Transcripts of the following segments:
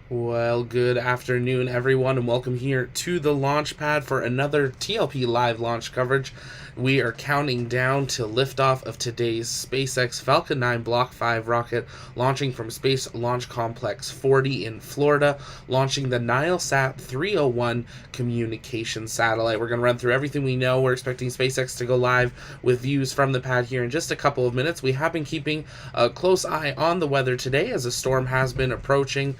Well, good afternoon, everyone, and welcome here to the launch pad for another TLP live launch coverage. We are counting down to liftoff of today's SpaceX Falcon 9 Block 5 rocket, launching from Space Launch Complex 40 in Florida, launching the Nilesat-301 communication satellite. We're going to run through everything we know. We're expecting SpaceX to go live with views from the pad here in just a couple of minutes. We have been keeping a close eye on the weather today as a storm has been approaching.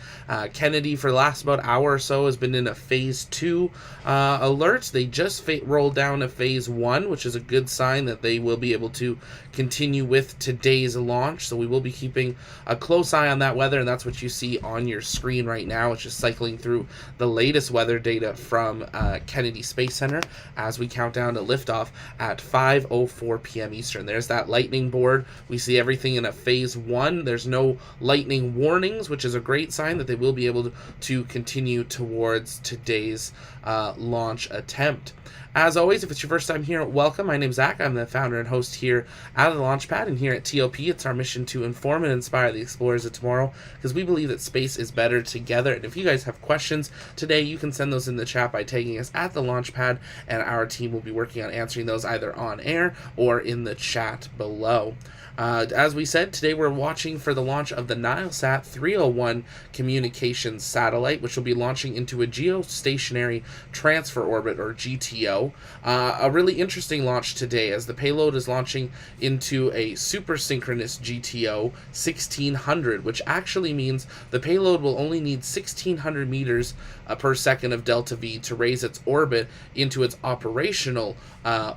Kennedy, for the last about hour or so, has been in a phase 2 alert. They just rolled down a phase 1, which is a good sign that they will be able to continue with today's launch. So we will be keeping a close eye on that weather, and that's what you see on your screen right now. It's just cycling through the latest weather data from Kennedy Space Center as we count down to liftoff at 5:04 p.m. Eastern. There's that lightning board. We see everything in a phase 1. There's no lightning warnings, which is a great sign that they will be able to continue towards today's launch attempt. As always, if it's your first time here, welcome. My name's Zach. I'm the founder and host here at the Launchpad, and here at TLP, it's our mission to inform and inspire the explorers of tomorrow, because we believe that space is better together. And if you guys have questions today, you can send those in the chat by tagging us at the Launchpad, and our team will be working on answering those either on air or in the chat below. As we said, today we're watching for the launch of the Nilesat-301 communications satellite, which will be launching into a Geostationary Transfer Orbit, or GTO. A really interesting launch today, as the payload is launching into a super synchronous GTO 1600, which actually means the payload will only need 1600 meters per second of delta V to raise its orbit into its operational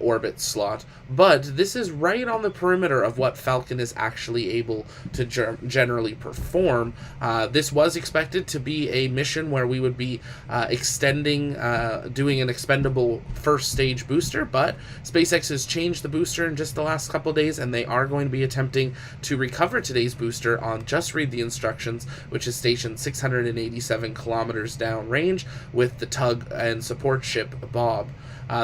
orbit slot. But this is right on the perimeter of what Falcon is actually able to generally perform. This was expected to be a mission where we would be extending, doing an expendable first stage booster, but SpaceX has changed the booster in just the last couple days, and they are going to be attempting to recover today's booster on Just Read the Instructions, which is stationed 687 kilometers downrange with the tug and support ship Bob.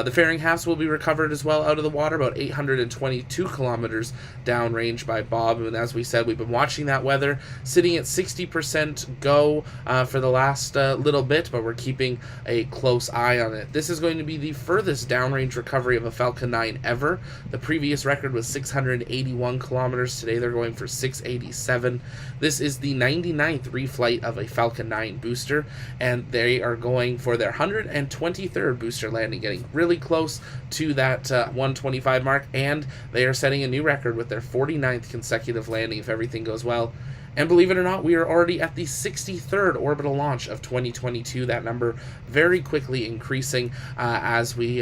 The fairing halves will be recovered as well out of the water, about 822 kilometers downrange by Bob. And as we said, we've been watching that weather, sitting at 60% go for the last little bit, but we're keeping a close eye on it. This is going to be the furthest downrange recovery of a Falcon 9 ever. The previous record was 681 kilometers. Today they're going for 687. This is the 99th reflight of a Falcon 9 booster, and they are going for their 123rd booster landing, getting really close to that 125 mark, and they are setting a new record with their 49th consecutive landing if everything goes well. And believe it or not, we are already at the 63rd orbital launch of 2022. That number very quickly increasing as we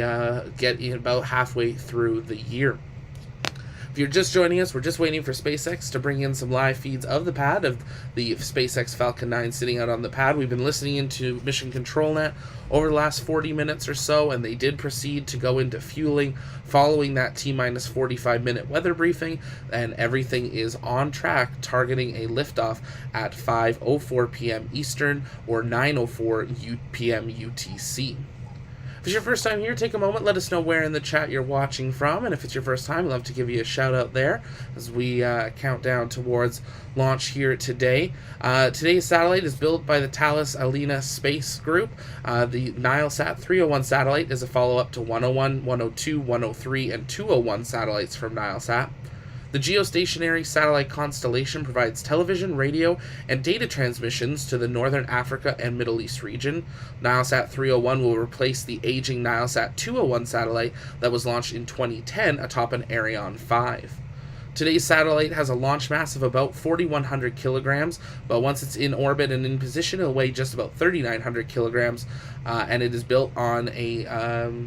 get about halfway through the year. If you're just joining us, we're just waiting for SpaceX to bring in some live feeds of the pad, of the SpaceX Falcon 9 sitting out on the pad. We've been listening into Mission Control Net over the last 40 minutes or so, and they did proceed to go into fueling following that T-minus 45-minute weather briefing, and everything is on track, targeting a liftoff at 5:04 p.m. Eastern or 9:04 p.m. UTC. If it's your first time here, take a moment, let us know where in the chat you're watching from, and if it's your first time, I'd love to give you a shout out there as we count down towards launch here today. Today's satellite is built by the Thales Alenia Space group. The Nilesat-301 satellite is a follow-up to 101, 102, 103, and 201 satellites from Nilesat. The geostationary satellite constellation provides television, radio, and data transmissions to the Northern Africa and Middle East region. Nilesat 301 will replace the aging Nilesat 201 satellite that was launched in 2010 atop an Ariane 5. Today's satellite has a launch mass of about 4,100 kilograms, but once it's in orbit and in position, it'll weigh just about 3,900 kilograms, and it is built on a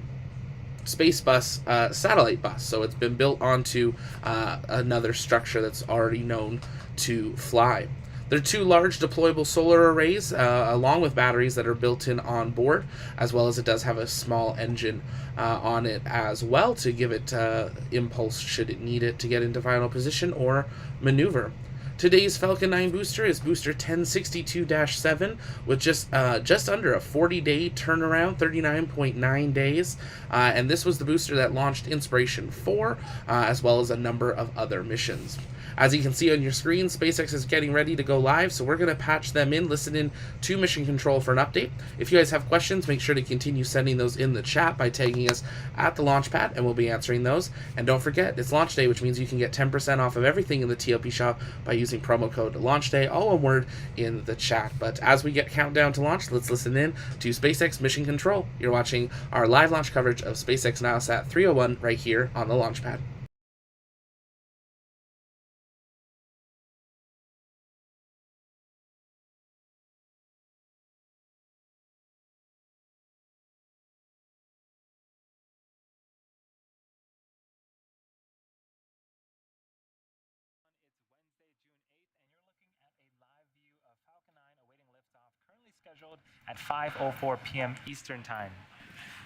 space bus, satellite bus, so it's been built onto another structure that's already known to fly. There are two large deployable solar arrays along with batteries that are built in on board, as well as it does have a small engine on it as well to give it impulse should it need it to get into final position or maneuver. Today's Falcon 9 booster is booster 1062-7 with just under a 40-day turnaround, 39.9 days, and this was the booster that launched Inspiration 4, as well as a number of other missions. As you can see on your screen, SpaceX is getting ready to go live, so we're going to patch them in, listen in to Mission Control for an update. If you guys have questions, make sure to continue sending those in the chat by tagging us at the Launchpad, and we'll be answering those. And don't forget, it's launch day, which means you can get 10% off of everything in the TLP shop by using promo code LAUNCHDAY, all one word, in the chat. But as we get countdown to launch, let's listen in to SpaceX Mission Control. You're watching our live launch coverage of SpaceX Nilesat-301 right here on the Launchpad. Scheduled at 5:04 p.m. Eastern Time.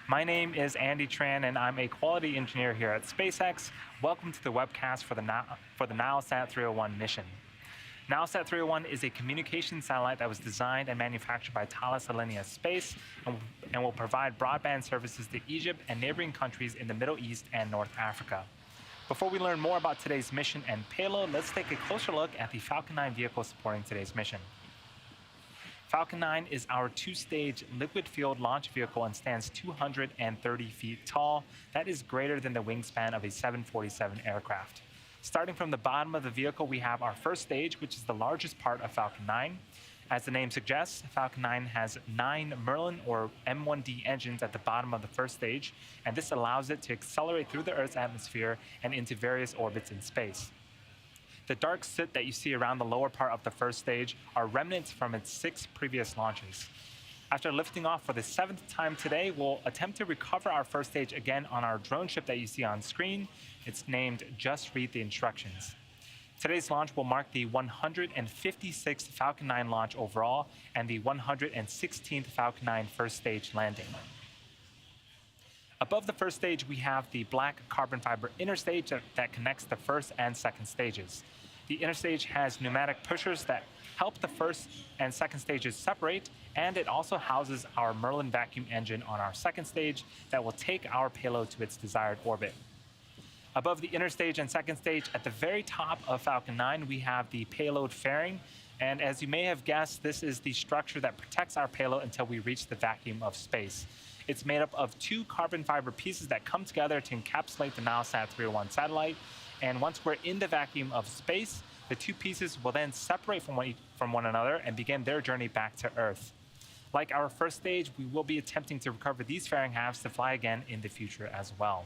My name is Andy Tran, and I'm a quality engineer here at SpaceX. Welcome to the webcast for the Nilesat-301 mission. Nilesat-301 is a communication satellite that was designed and manufactured by Thales Alenia Space and will provide broadband services to Egypt and neighboring countries in the Middle East and North Africa. Before we learn more about today's mission and payload, let's take a closer look at the Falcon 9 vehicle supporting today's mission. Falcon 9 is our two-stage liquid-fueled launch vehicle and stands 230 feet tall. That is greater than the wingspan of a 747 aircraft. Starting from the bottom of the vehicle, we have our first stage, which is the largest part of Falcon 9. As the name suggests, Falcon 9 has 9 Merlin or M1D engines at the bottom of the first stage, and this allows it to accelerate through the Earth's atmosphere and into various orbits in space. The dark soot that you see around the lower part of the first stage are remnants from its 6 previous launches. After lifting off for the 7th time today, we'll attempt to recover our first stage again on our drone ship that you see on screen. It's named Just Read the Instructions. Today's launch will mark the 156th Falcon 9 launch overall and the 116th Falcon 9 first stage landing. Above the first stage, we have the black carbon fiber inner stage that connects the first and second stages. The inner stage has pneumatic pushers that help the first and second stages separate, and it also houses our Merlin vacuum engine on our second stage that will take our payload to its desired orbit. Above the inner stage and second stage, at the very top of Falcon 9, we have the payload fairing. And as you may have guessed, this is the structure that protects our payload until we reach the vacuum of space. It's made up of 2 carbon fiber pieces that come together to encapsulate the Nilesat-301 satellite. And once we're in the vacuum of space, the 2 pieces will then separate from one another and begin their journey back to Earth. Like our first stage, we will be attempting to recover these fairing halves to fly again in the future as well.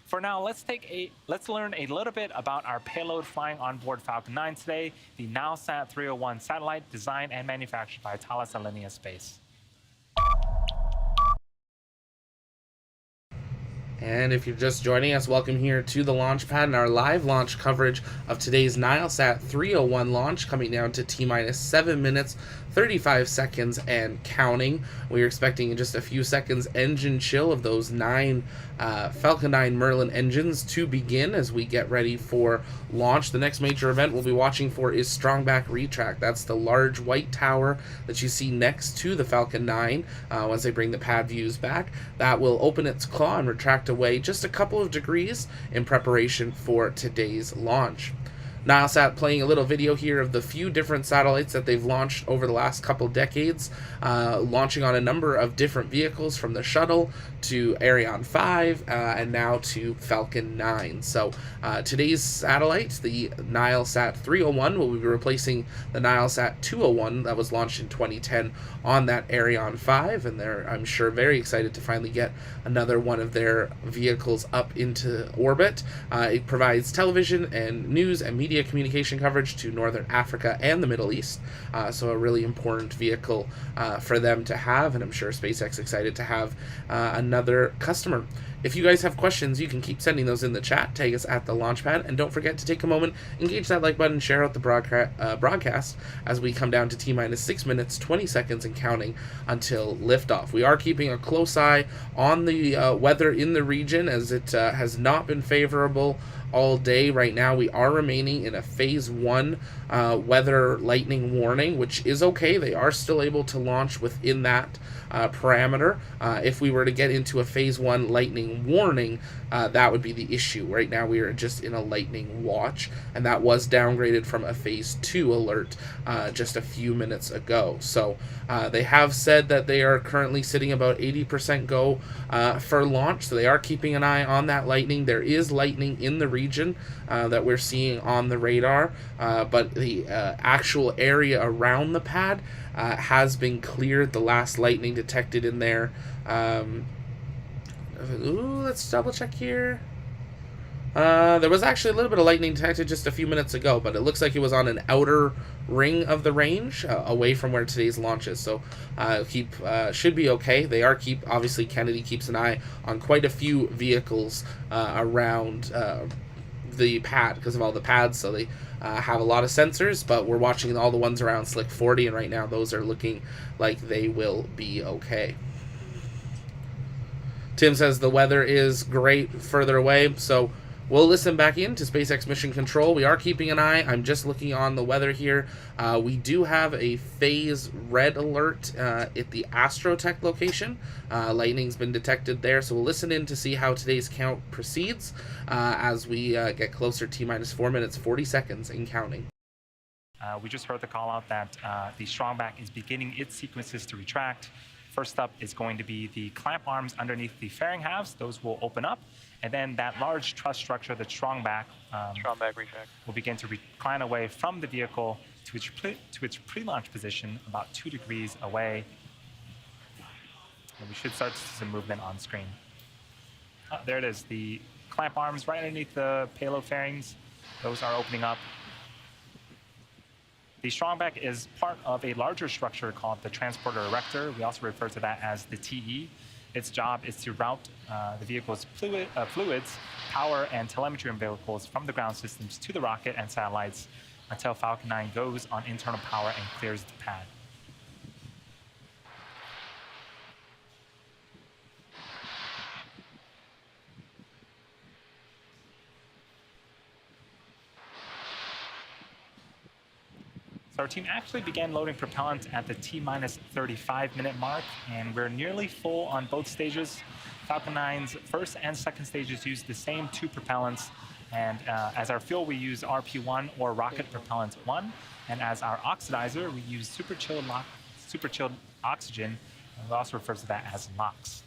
For now, let's learn a little bit about our payload flying on board Falcon 9 today, the Nilesat-301 satellite designed and manufactured by Thales Alenia Space. And if you're just joining us, welcome here to the Launchpad and our live launch coverage of today's Nilesat-301 launch, coming down to T-minus 7 minutes, 35 seconds and counting. We're expecting in just a few seconds engine chill of those 9 Falcon 9 Merlin engines to begin as we get ready for launch. The next major event we'll be watching for is Strongback Retract. That's the large white tower that you see next to the Falcon 9 once they bring the pad views back. That will open its claw and retract away just a couple of degrees in preparation for today's launch. Nilesat playing a little video here of the few different satellites that they've launched over the last couple decades, launching on a number of different vehicles from the shuttle to Ariane 5 and now to Falcon 9. So today's satellite, the Nilesat-301, will be replacing the Nilesat-201 that was launched in 2010 on that Ariane 5, and they're, I'm sure, very excited to finally get another one of their vehicles up into orbit. It provides television and news and media communication coverage to Northern Africa and the Middle East, so a really important vehicle for them to have, and I'm sure SpaceX excited to have another customer. If you guys have questions, you can keep sending those in the chat. Tag us at the Launchpad, and don't forget to take a moment, engage that like button, share out the broadcast as we come down to T-minus 6 minutes, 20 seconds and counting until liftoff. We are keeping a close eye on the weather in the region, as it has not been favorable all day. Right now we are remaining in a phase 1 weather lightning warning, which is okay. They are still able to launch within that parameter. If we were to get into a phase 1 lightning warning, that would be the issue. Right now we are just in a lightning watch, and that was downgraded from a phase 2 alert just a few minutes ago. So they have said that they are currently sitting about 80% go for launch, so they are keeping an eye on that lightning. There is lightning in the region that we're seeing on the radar, but the actual area around the pad has been cleared. The last lightning detected in there. Let's double check here. There was actually a little bit of lightning detected just a few minutes ago, but it looks like it was on an outer ring of the range, away from where today's launch is. So should be okay. They are obviously Kennedy keeps an eye on quite a few vehicles around the pad because of all the pads, so they have a lot of sensors, but we're watching all the ones around Slick 40, and right now those are looking like they will be okay. Tim says the weather is great further away, so we'll listen back in to SpaceX Mission Control. We are keeping an eye. I'm just looking on the weather here. We do have a phase red alert at the Astrotech location. Lightning's been detected there, so we'll listen in to see how today's count proceeds as we get closer to T-minus 4 minutes, 40 seconds and counting. We just heard the call out that the strongback is beginning its sequences to retract. First up is going to be the clamp arms underneath the fairing halves. Those will open up. And then that large truss structure, the strongback, will begin to recline away from the vehicle to its pre-launch position about 2 degrees away. And we should start to see some movement on screen. There it is, the clamp arms right underneath the payload fairings. Those are opening up. The strongback is part of a larger structure called the transporter erector. We also refer to that as the TE. Its job is to route the vehicle's fluids, power, and telemetry umbilicals from the ground systems to the rocket and satellites until Falcon 9 goes on internal power and clears the pad. So our team actually began loading propellant at the T-minus 35-minute mark, and we're nearly full on both stages. Falcon 9's first and second stages use the same 2 propellants, and as our fuel we use RP1 or rocket propellant 1, and as our oxidizer we use super chilled oxygen, and we also refer to that as LOX.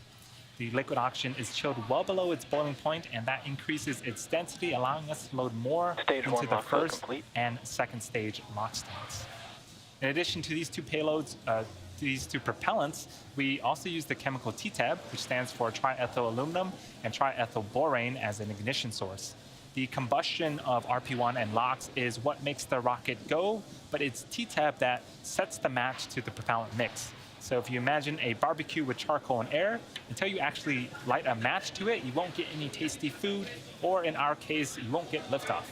The liquid oxygen is chilled well below its boiling point, and that increases its density, allowing us to load more into the first and second stage LOX tanks. In addition to these 2 payloads, these 2 propellants, we also use the chemical TTAB, which stands for triethyl aluminum and triethyl borane, as an ignition source. The combustion of RP1 and LOX is what makes the rocket go, but it's TTAB that sets the match to the propellant mix. So if you imagine a barbecue with charcoal and air, until you actually light a match to it, you won't get any tasty food, or in our case, you won't get liftoff.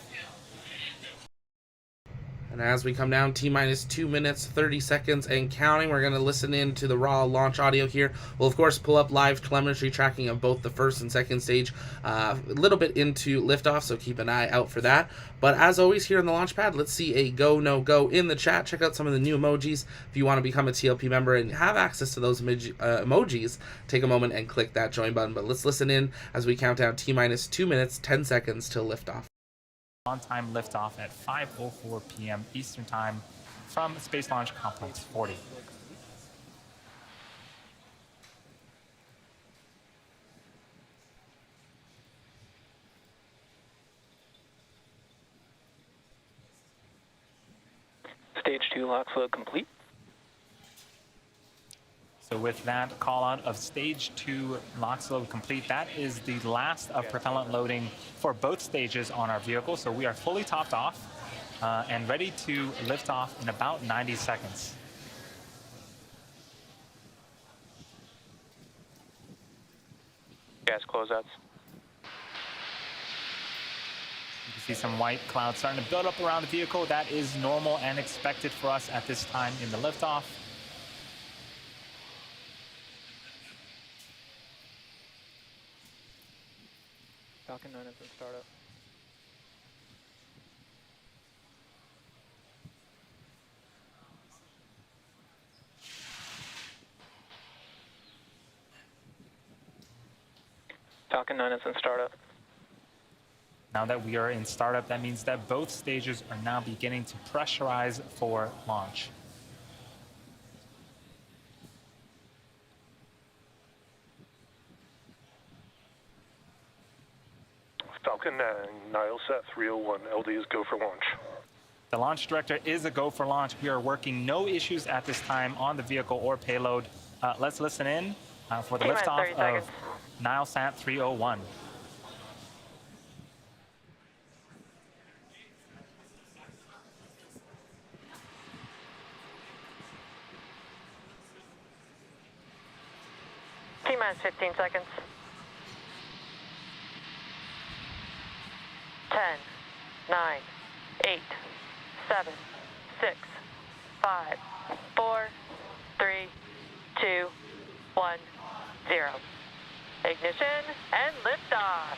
And as we come down T-minus 2 minutes, 30 seconds and counting, we're going to listen in to the raw launch audio here. We'll, of course, pull up live telemetry tracking of both the first and second stage a little bit into liftoff, so keep an eye out for that. But as always here on the launch pad, let's see a go, no go in the chat. Check out some of the new emojis. If you want to become a TLP member and have access to those emojis, take a moment and click that join button. But let's listen in as we count down T-minus 2 minutes, 10 seconds till liftoff. On-time liftoff at 5:04 p.m. Eastern Time from Space Launch Complex 40. Stage 2 LOX load complete. So with that call out of stage 2 LOX load complete, that is the last of propellant loading for both stages on our vehicle. So we are fully topped off and ready to lift off in about 90 seconds. Gas closeouts. You can see some white clouds starting to build up around the vehicle. That is normal and expected for us at this time in the liftoff. Falcon 9 has been startup. Falcon 9 is in startup. Now that we are in startup, that means that both stages are now beginning to pressurize for launch. Falcon 9, Nilesat-301, LD is go for launch. The launch director is a go for launch. We are working no issues at this time on the vehicle or payload. Let's listen in for the liftoff of Nilesat-301. T-minus 15 seconds. 10, 9, 8, 7, 6, 5, 4, 3, 2, 1, 0. Ignition and liftoff.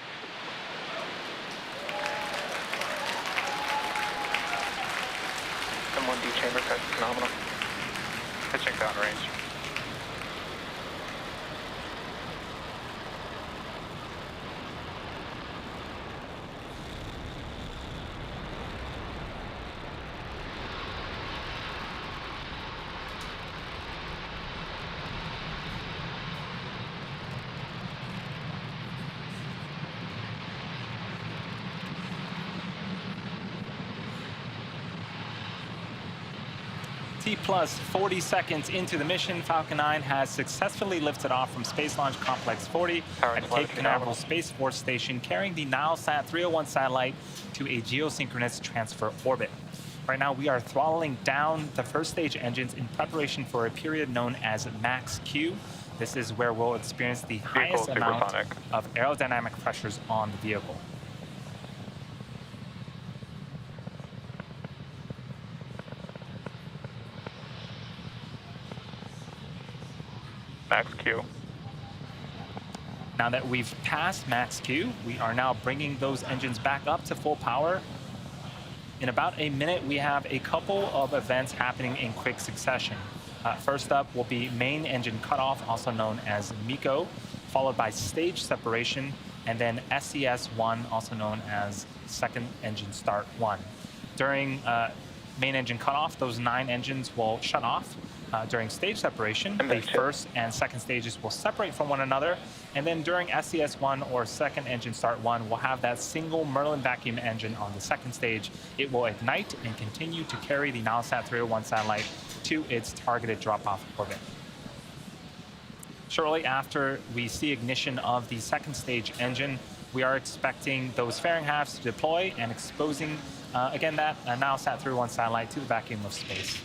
M1D chamber press is nominal. Pitching downrange. T plus 40 seconds into the mission, Falcon 9 has successfully lifted off from Space Launch Complex 40 at Cape Canaveral Space Force Station, carrying the Nilesat-301 satellite to a geosynchronous transfer orbit. Right now, we are throttling down the first stage engines in preparation for a period known as Max Q. This is where we'll experience the highest amount of aerodynamic pressures on the vehicle. Max Q. Now that we've passed Max Q, we are now bringing those engines back up to full power. In about a minute, we have a couple of events happening in quick succession. First up will be main engine cutoff, also known as MECO, followed by stage separation, and then SES-1, also known as second engine start 1. During main engine cutoff, those 9 engines will shut off. During stage separation, the first and second stages will separate from one another. And then during SES-1 or second engine start 1, we'll have that single Merlin vacuum engine on the second stage. It will ignite and continue to carry the Nilesat-301 satellite to its targeted drop-off orbit. Shortly after we see ignition of the second stage engine, we are expecting those fairing halves to deploy and exposing, again, that Nilesat-301 satellite to the vacuum of space.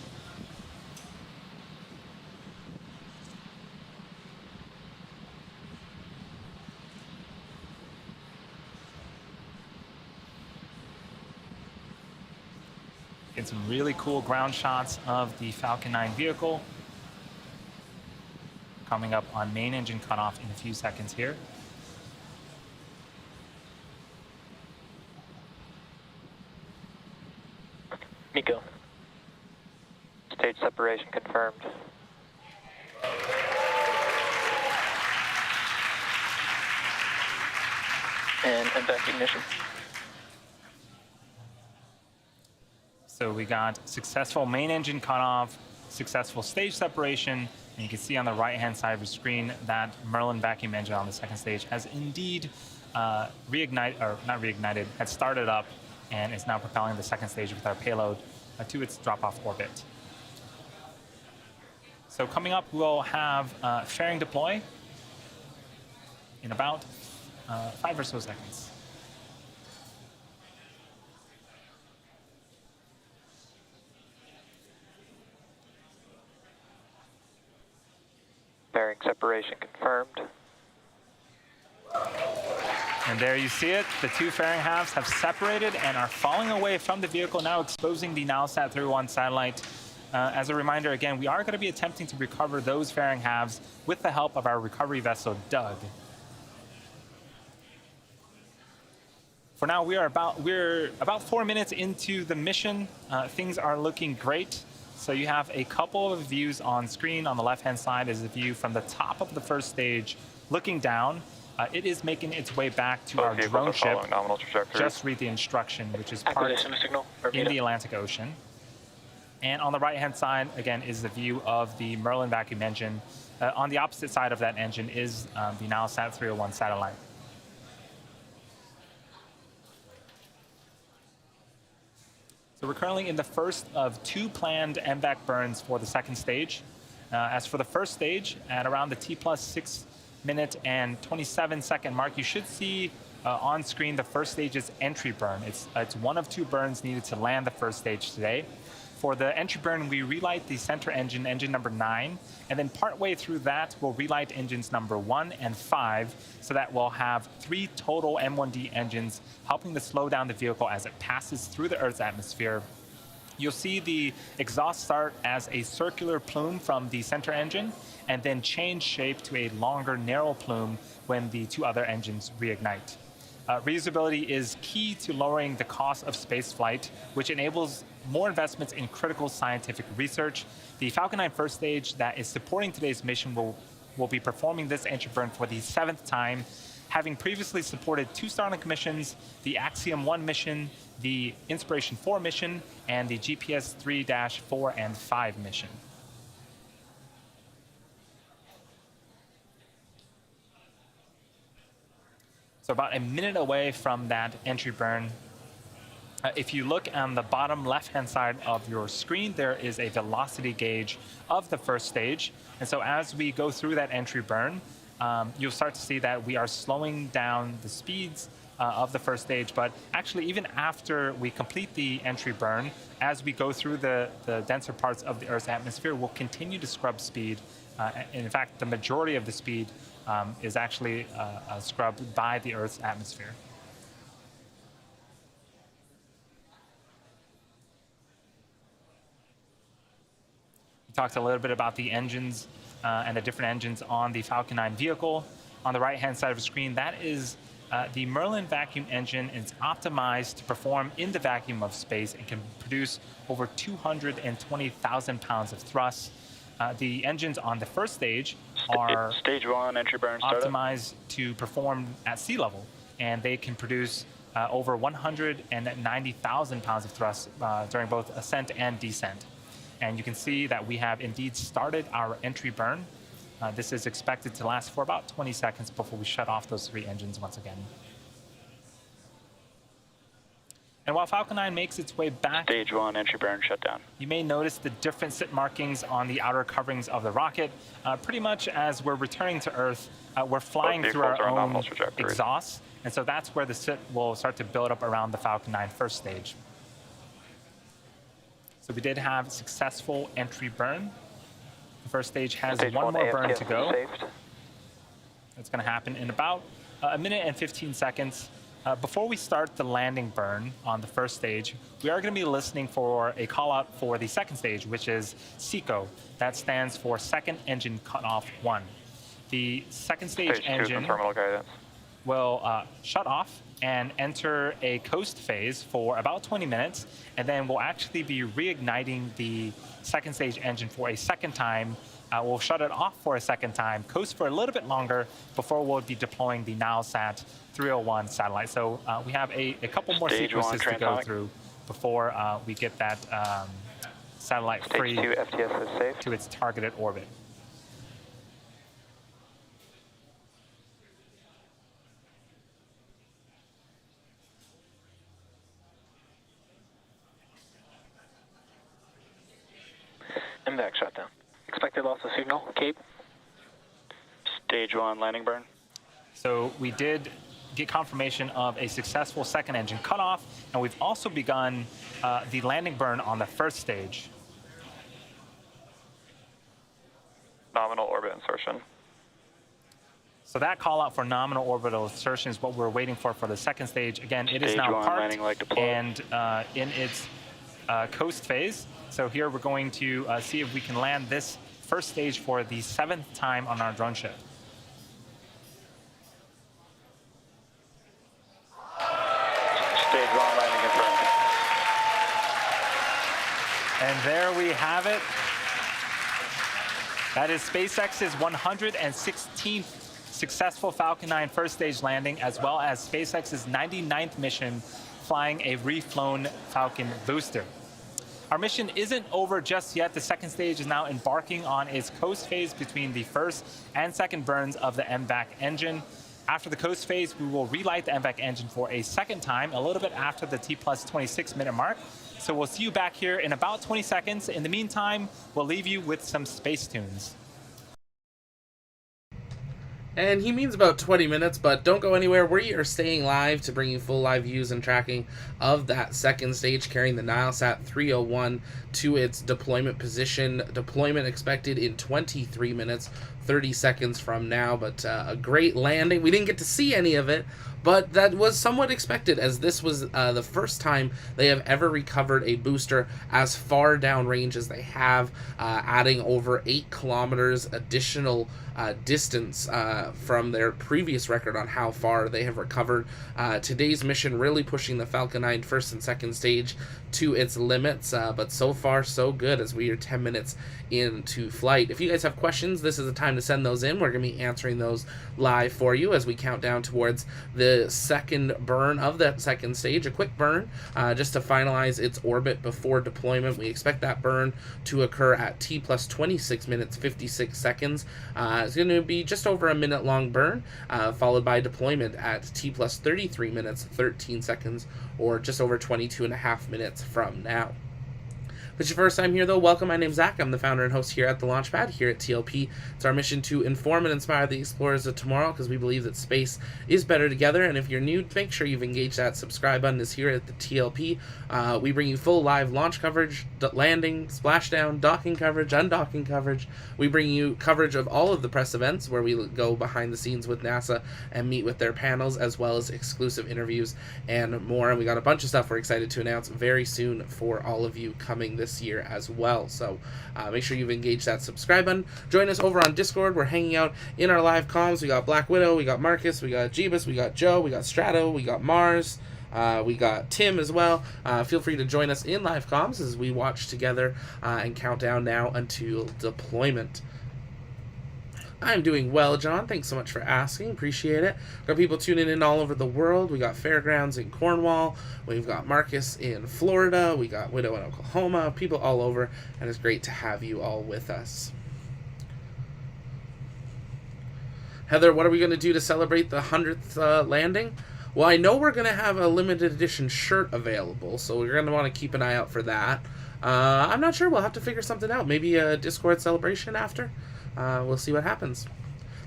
Get some really cool ground shots of the Falcon 9 vehicle. Coming up on main engine cutoff in a few seconds here. MECO. Stage separation confirmed. And MVAC ignition. So we got successful main engine cutoff, successful stage separation, and you can see on the right-hand side of the screen that Merlin vacuum engine on the second stage has indeed had started up and is now propelling the second stage with our payload to its drop-off orbit. So coming up, we'll have fairing deploy in about 5 or so seconds. Fairing separation confirmed. And there you see it. The 2 fairing halves have separated and are falling away from the vehicle, now exposing the Nilesat-301 satellite. As a reminder, again, we are going to be attempting to recover those fairing halves with the help of our recovery vessel, Doug. For now, we're about 4 minutes into the mission. Things are looking great. So you have a couple of views on screen. On the left-hand side is a view from the top of the first stage, looking down. It is making its way back to Both our vehicles drone are ship. following nominal trajectories. Just read the instruction, which is parked Acquisition signal. in the Atlantic Ocean. And on the right-hand side, again, is the view of the Merlin vacuum engine. On the opposite side of that engine is the Nilesat-301 satellite. So we're currently in the first of 2 planned MVAC burns for the second stage. As for the first stage, at around the T+6 minute and 27-second mark, you should see on screen the first stage's entry burn. It's one of 2 burns needed to land the first stage today. For the entry burn, we relight the center engine, engine number 9, and then partway through that, we'll relight engines number 1 and 5, so that we'll have 3 total M1D engines helping to slow down the vehicle as it passes through the Earth's atmosphere. You'll see the exhaust start as a circular plume from the center engine, and then change shape to a longer, narrow plume when the 2 other engines reignite. Reusability is key to lowering the cost of spaceflight, which enables more investments in critical scientific research. The Falcon 9 first stage that is supporting today's mission will be performing this entry burn for the 7th time, having previously supported 2 Starlink missions, the Axiom 1 mission, the Inspiration 4 mission, and the GPS 3-4 and 5 mission. So about a minute away from that entry burn, if you look on the bottom left-hand side of your screen, there is a velocity gauge of the first stage. And so as we go through that entry burn, you'll start to see that we are slowing down the speeds of the first stage. But actually, even after we complete the entry burn, as we go through the denser parts of the Earth's atmosphere, we'll continue to scrub speed. In fact, the majority of the speed is actually scrubbed by the Earth's atmosphere. We talked a little bit about the engines and the different engines on the Falcon 9 vehicle. On the right-hand side of the screen, that is the Merlin vacuum engine. It's optimized to perform in the vacuum of space and can produce over 220,000 pounds of thrust. The engines on the first stage are Stage 1 entry burn startup. optimized to perform at sea level, and they can produce over 190,000 pounds of thrust during both ascent and descent. And you can see that we have indeed started our entry burn. This is expected to last for about 20 seconds before we shut off those 3 engines once again. And while Falcon 9 makes its way back, Stage 1 entry burn shutdown. you may notice the different SIT markings on the outer coverings of the rocket. Pretty much as we're returning to Earth, we're flying through our own exhaust. And so that's where the SIT will start to build up around the Falcon 9 first stage. So we did have successful entry burn. The first stage has Stage 1 more burn AFTS to go. saved. That's going to happen in about a minute and 15 seconds. Before we start the landing burn on the first stage, we are going to be listening for a call out for the second stage, which is SECO. That stands for Second Engine Cutoff 1. The second stage engine terminal guidance. will shut off and enter a coast phase for about 20 minutes, and then we'll actually be reigniting the second stage engine for a second time. We'll shut it off for a second time, coast for a little bit longer before we'll be deploying the Nilesat-301 satellite. So we have a couple more Stage sequences to go transonic. through before we get that satellite Stage free 2 FTS is safe. to its targeted orbit. MVAC shutdown. Expected loss of signal, Cape. Stage 1 landing burn. So we did get confirmation of a successful second engine cutoff, and we've also begun the landing burn on the first stage. Nominal orbit insertion. So that call out for nominal orbital insertion is what we're waiting for the second stage. Again, it is Stage now 1 parked landing leg deployed. and in its coast phase. So here we're going to see if we can land this first stage for the 7th time on our drone ship. Stage 1 landing confirmed. And there we have it. That is SpaceX's 116th successful Falcon 9 first stage landing, as well as SpaceX's 99th mission flying a reflown Falcon booster. Our mission isn't over just yet. The second stage is now embarking on its coast phase between the first and second burns of the MVAC engine. After the coast phase, we will relight the MVAC engine for a second time, a little bit after the T plus 26-minute mark. So we'll see you back here in about 20 seconds. In the meantime, we'll leave you with some space tunes. And he means about 20 minutes, but don't go anywhere. We are staying live to bring you full live views and tracking of that second stage carrying the Nilesat-301 to its deployment position. Deployment expected in 23 minutes, 30 seconds from now, but a great landing. We didn't get to see any of it, but that was somewhat expected, as this was the first time they have ever recovered a booster as far downrange as they have, adding over 8 kilometers additional distance from their previous record on how far they have recovered. Today's mission really pushing the Falcon 9 first and second stage to its limits, but so far so good as we are 10 minutes into flight. If you guys have questions, this is the time to send those in. We're going to be answering those live for you as we count down towards the second burn of that second stage. A quick burn just to finalize its orbit before deployment. We expect that burn to occur at T plus 26 minutes 56 seconds. It's going to be just over a minute long burn, followed by deployment at T plus 33 minutes 13 seconds, or just over 22 and a half minutes from now. If it's your first time here, though, welcome. My name's Zach. I'm the founder and host here at the Launchpad, here at TLP. It's our mission to inform and inspire the explorers of tomorrow, because we believe that space is better together. And if you're new, make sure you've engaged that subscribe button. Is here at the TLP. We bring you full live launch coverage, landing, splashdown, docking coverage, undocking coverage. We bring you coverage of all of the press events where we go behind the scenes with NASA and meet with their panels, as well as exclusive interviews and more. And we got a bunch of stuff we're excited to announce very soon for all of you coming this year as well. So make sure you've engaged that subscribe button. Join us over on Discord. We're hanging out in our live comms. We got Black Widow, we got Marcus, we got Jeebus, we got Joe, we got Strato, we got Mars, we got Tim as well. Feel free to join us in live comms as we watch together and count down now until deployment. I'm doing well, John. Thanks so much for asking. Appreciate it. Got people tuning in all over the world. We got Fairgrounds in Cornwall. We've got Marcus in Florida. We got Widow in Oklahoma. People all over, and it's great to have you all with us. Heather, what are we going to do to celebrate the 100th landing? Well, I know we're going to have a limited edition shirt available, so we're going to want to keep an eye out for that. I'm not sure. We'll have to figure something out. Maybe a Discord celebration after. We'll see what happens.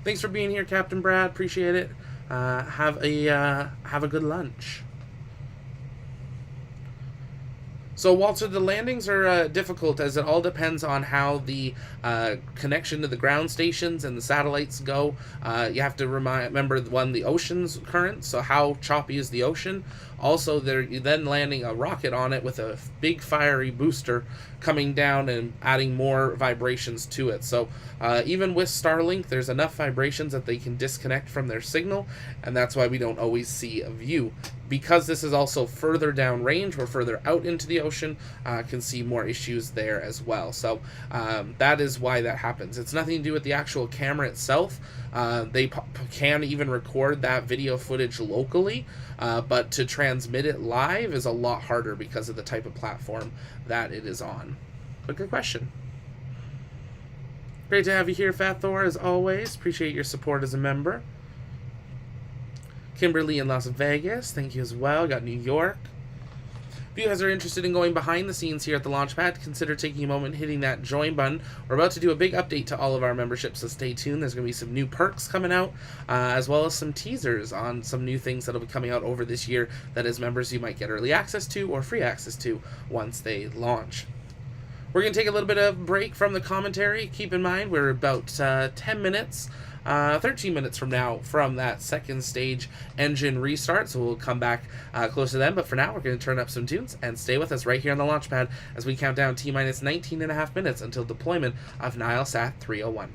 Thanks for being here, Captain Brad. Appreciate it. Have a good lunch. So, Walter, the landings are difficult, as it all depends on how the connection to the ground stations and the satellites go. You have to remember, the ocean's current, so how choppy is the ocean. Also, they're then landing a rocket on it with a big fiery booster coming down and adding more vibrations to it. So even with Starlink, there's enough vibrations that they can disconnect from their signal, and that's why we don't always see a view. Because this is also further down range, we're further out into the ocean, can see more issues there as well. So that is why that happens. It's nothing to do with the actual camera itself. They can even record that video footage locally, but to transmit it live is a lot harder because of the type of platform that it is on. But good question. Great to have you here, Fat Thor, as always. Appreciate your support as a member. Kimberly in Las Vegas, thank you as well. Got New York. If you guys are interested in going behind the scenes here at the Launchpad, consider taking a moment, hitting that join button. We're about to do a big update to all of our memberships, so stay tuned. There's going to be some new perks coming out, as well as some teasers on some new things that will be coming out over this year that as members you might get early access to or free access to once they launch. We're going to take a little bit of break from the commentary. Keep in mind, we're about 13 minutes from now from that second stage engine restart, so we'll come back close to them. But for now, we're going to turn up some tunes and stay with us right here on the Launchpad as we count down T-minus 19 and a half minutes until deployment of Nilesat-301.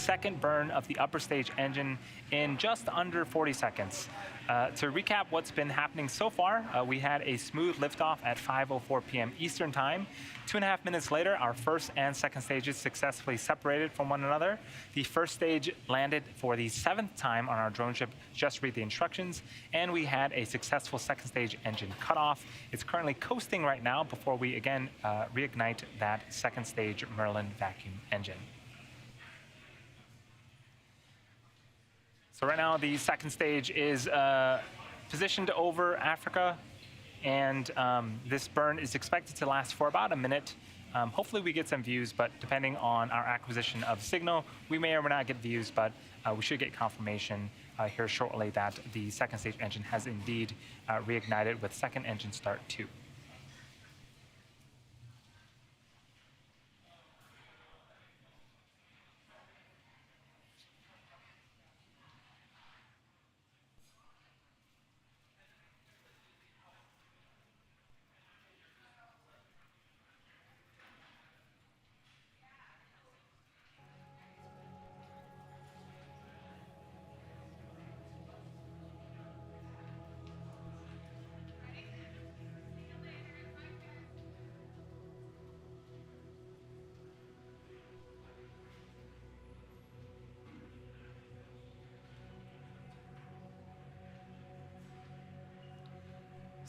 second burn of the upper stage engine in just under 40 seconds. To recap what's been happening so far, we had a smooth liftoff at 5:04 p.m. Eastern Time. 2.5 minutes later, our first and second stages successfully separated from one another. The first stage landed for the 7th time on our drone ship, Just Read the Instructions, and we had a successful second stage engine cutoff. It's currently coasting right now before we again reignite that second stage Merlin vacuum engine. So right now, the second stage is positioned over Africa, and this burn is expected to last for about a minute. Hopefully we get some views, but depending on our acquisition of signal, we may or may not get views, but we should get confirmation here shortly that the second stage engine has indeed reignited with second engine start 2.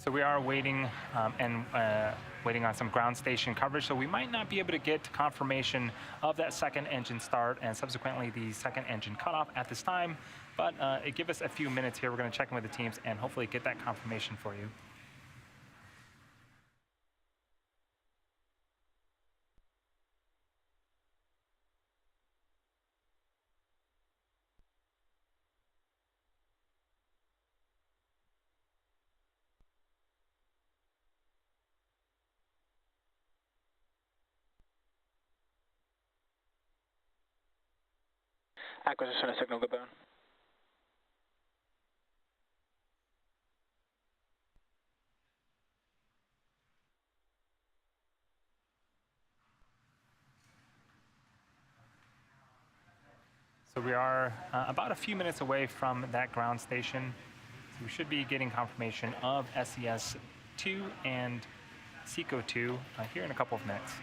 So we are waiting waiting on some ground station coverage, so we might not be able to get confirmation of that second engine start and subsequently the second engine cutoff at this time, but give us a few minutes here. We're going to check in with the teams and hopefully get that confirmation for you. Acquisition of signal, good burn. So we are about a few minutes away from that ground station. So we should be getting confirmation of SES-2 and SECO-2 here in a couple of minutes.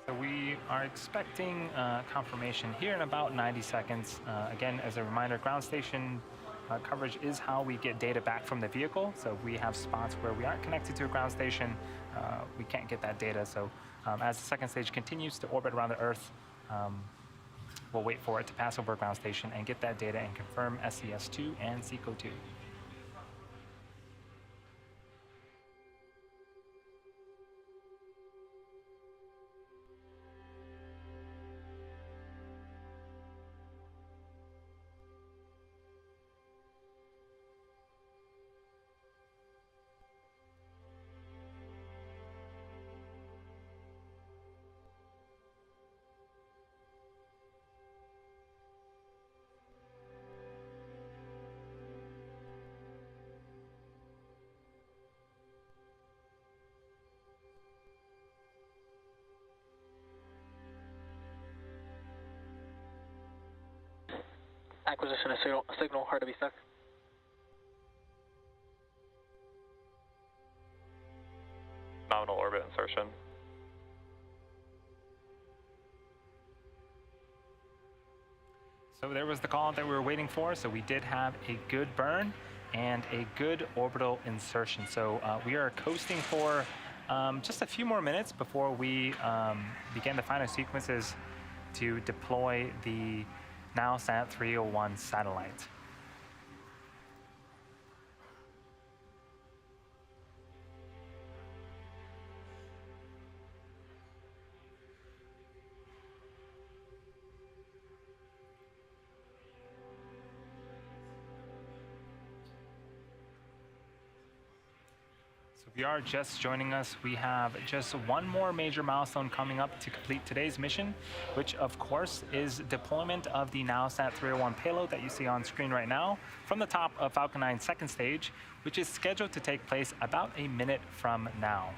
So we are expecting confirmation here in about 90 seconds. Again, as a reminder, ground station coverage is how we get data back from the vehicle. So if we have spots where we aren't connected to a ground station, we can't get that data. So as the second stage continues to orbit around the Earth, we'll wait for it to pass over a ground station and get that data and confirm SES-2 and SECO-2. Acquisition of signal, hard to be stuck. Nominal orbit insertion. So there was the call that we were waiting for. So we did have a good burn and a good orbital insertion. So we are coasting for just a few more minutes before we begin the final sequences to deploy the Nilesat-301 satellite. So if you are just joining us, we have just one more major milestone coming up to complete today's mission, which of course is deployment of the Nilesat-301 payload that you see on screen right now from the top of Falcon 9's second stage, which is scheduled to take place about a minute from now.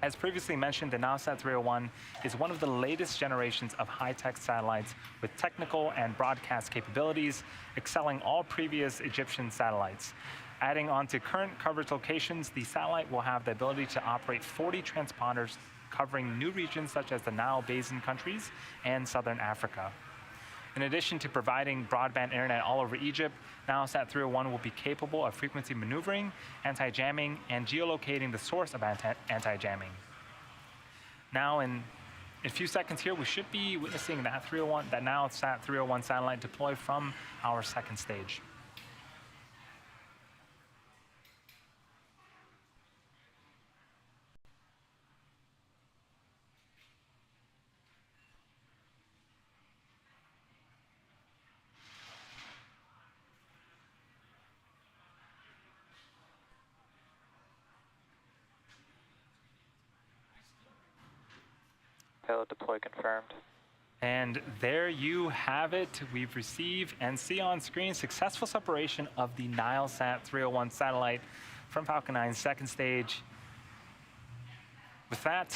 As previously mentioned, the Nilesat-301 is one of the latest generations of high-tech satellites with technical and broadcast capabilities, excelling all previous Egyptian satellites. Adding on to current coverage locations, the satellite will have the ability to operate 40 transponders covering new regions such as the Nile Basin countries and Southern Africa. In addition to providing broadband internet all over Egypt, Nilesat-301 will be capable of frequency maneuvering, anti-jamming, and geolocating the source of anti-jamming. Now, in a few seconds here, we should be witnessing that Nilesat-301 satellite deploy from our second stage. Payload deploy confirmed. And there you have it. We've received and see on screen successful separation of the Nilesat-301 satellite from Falcon 9's second stage. With that,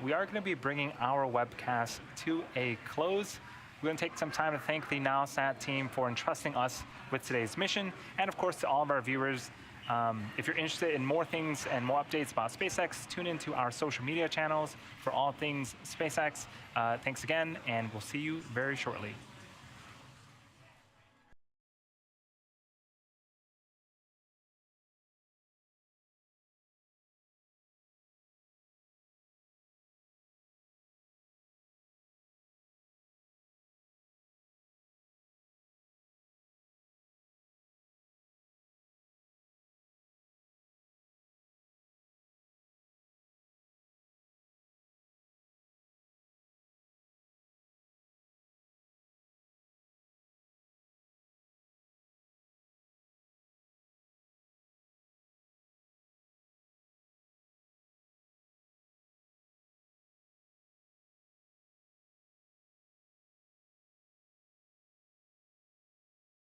we are going to be bringing our webcast to a close. We're going to take some time to thank the Nilesat team for entrusting us with today's mission, and of course to all of our viewers. If you're interested in more things and more updates about SpaceX, tune into our social media channels for all things SpaceX. Thanks again, and we'll see you very shortly.